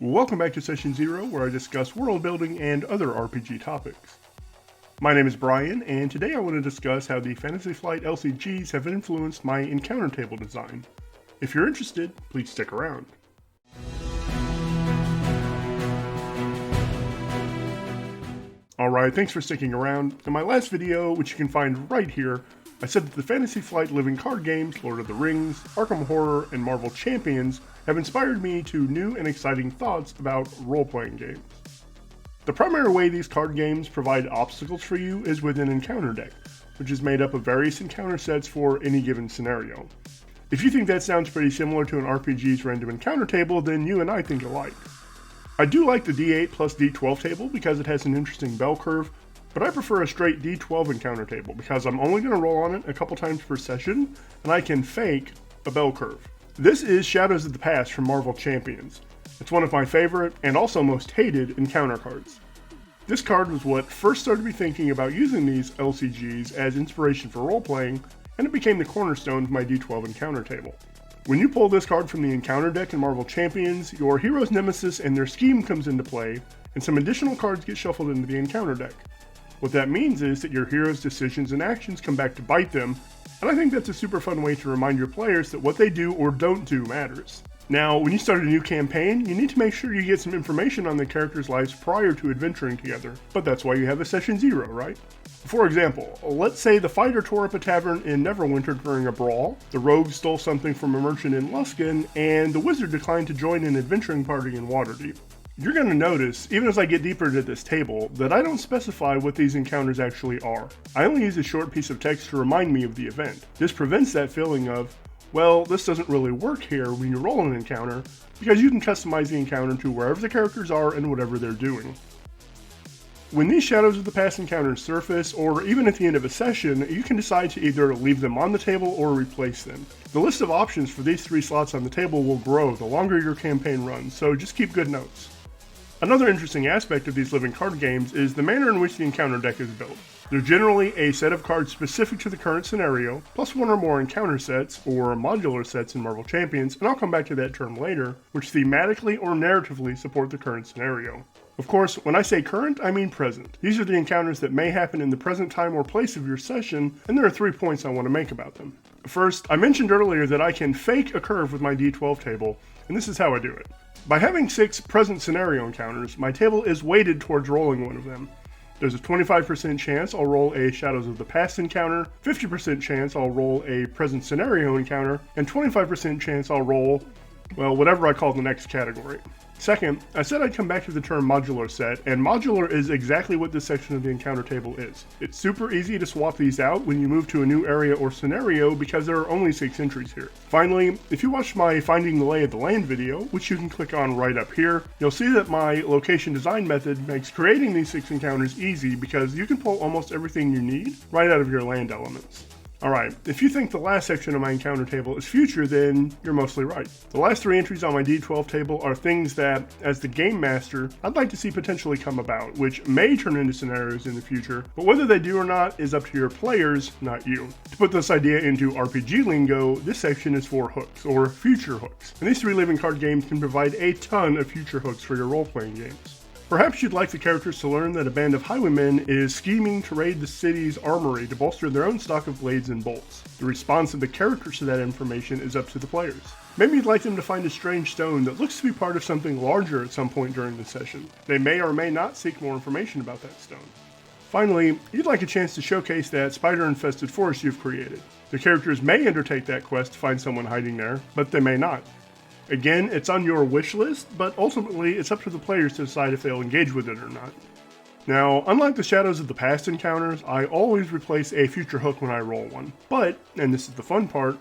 Welcome back to Session 0, where I discuss world building and other RPG topics. My name is Brian, and today I want to discuss how the Fantasy Flight LCGs have influenced my encounter table design. If you're interested, please stick around. Alright, thanks for sticking around. In my last video, which you can find right here, I said that the Fantasy Flight living card games, Lord of the Rings, Arkham Horror, and Marvel Champions have inspired me to new and exciting thoughts about role-playing games. The primary way these card games provide obstacles for you is with an encounter deck, which is made up of various encounter sets for any given scenario. If you think that sounds pretty similar to an RPG's random encounter table, then you and I think alike. I do like the D8 plus D12 table because it has an interesting bell curve, but I prefer a straight D12 encounter table because I'm only going to roll on it a couple times per session, and I can fake a bell curve. This is Shadows of the Past from Marvel Champions. It's one of my favorite, and also most hated, encounter cards. This card was what first started me thinking about using these LCGs as inspiration for role-playing, and it became the cornerstone of my D12 encounter table. When you pull this card from the encounter deck in Marvel Champions, your hero's nemesis and their scheme comes into play, and some additional cards get shuffled into the encounter deck. What that means is that your hero's decisions and actions come back to bite them, and I think that's a super fun way to remind your players that what they do or don't do matters. Now, when you start a new campaign, you need to make sure you get some information on the characters' lives prior to adventuring together, but that's why you have a Session 0, right? For example, let's say the fighter tore up a tavern in Neverwinter during a brawl, the rogue stole something from a merchant in Luskan, and the wizard declined to join an adventuring party in Waterdeep. You're going to notice, even as I get deeper into this table, that I don't specify what these encounters actually are. I only use a short piece of text to remind me of the event. This prevents that feeling of, well, this doesn't really work here when you roll an encounter, because you can customize the encounter to wherever the characters are and whatever they're doing. When these Shadows of the Past encounters surface, or even at the end of a session, you can decide to either leave them on the table or replace them. The list of options for these 3 slots on the table will grow the longer your campaign runs, so just keep good notes. Another interesting aspect of these living card games is the manner in which the encounter deck is built. They're generally a set of cards specific to the current scenario, plus one or more encounter sets, or modular sets in Marvel Champions, and I'll come back to that term later, which thematically or narratively support the current scenario. Of course, when I say current, I mean present. These are the encounters that may happen in the present time or place of your session, and there are 3 points I want to make about them. First, I mentioned earlier that I can fake a curve with my D12 table, and this is how I do it. By having 6 present scenario encounters, my table is weighted towards rolling one of them. There's a 25% chance I'll roll a Shadows of the Past encounter, 50% chance I'll roll a present scenario encounter, and 25% chance I'll roll, well, whatever I call the next category. Second, I said I'd come back to the term modular set, and modular is exactly what this section of the encounter table is. It's super easy to swap these out when you move to a new area or scenario because there are only 6 entries here. Finally, if you watched my Finding the Lay of the Land video, which you can click on right up here, you'll see that my location design method makes creating these 6 encounters easy because you can pull almost everything you need right out of your land elements. Alright, if you think the last section of my encounter table is future, then you're mostly right. The last 3 entries on my D12 table are things that, as the game master, I'd like to see potentially come about, which may turn into scenarios in the future, but whether they do or not is up to your players, not you. To put this idea into RPG lingo, this section is for hooks, or future hooks, and these 3 living card games can provide a ton of future hooks for your role-playing games. Perhaps you'd like the characters to learn that a band of highwaymen is scheming to raid the city's armory to bolster their own stock of blades and bolts. The response of the characters to that information is up to the players. Maybe you'd like them to find a strange stone that looks to be part of something larger at some point during the session. They may or may not seek more information about that stone. Finally, you'd like a chance to showcase that spider-infested forest you've created. The characters may undertake that quest to find someone hiding there, but they may not. Again, it's on your wish list, but ultimately it's up to the players to decide if they'll engage with it or not. Now, unlike the Shadows of the Past encounters, I always replace a future hook when I roll one. But, and this is the fun part,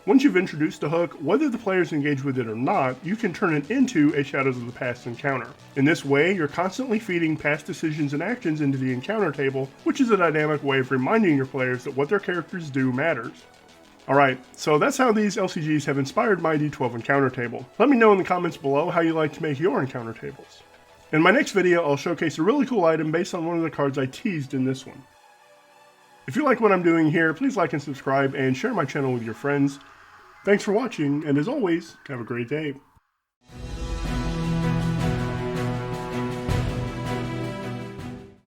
once you've introduced a hook, whether the players engage with it or not, you can turn it into a Shadows of the Past encounter. In this way, you're constantly feeding past decisions and actions into the encounter table, which is a dynamic way of reminding your players that what their characters do matters. Alright, so that's how these LCGs have inspired my D12 encounter table. Let me know in the comments below how you like to make your encounter tables. In my next video, I'll showcase a really cool item based on one of the cards I teased in this one. If you like what I'm doing here, please like and subscribe and share my channel with your friends. Thanks for watching, and as always, have a great day.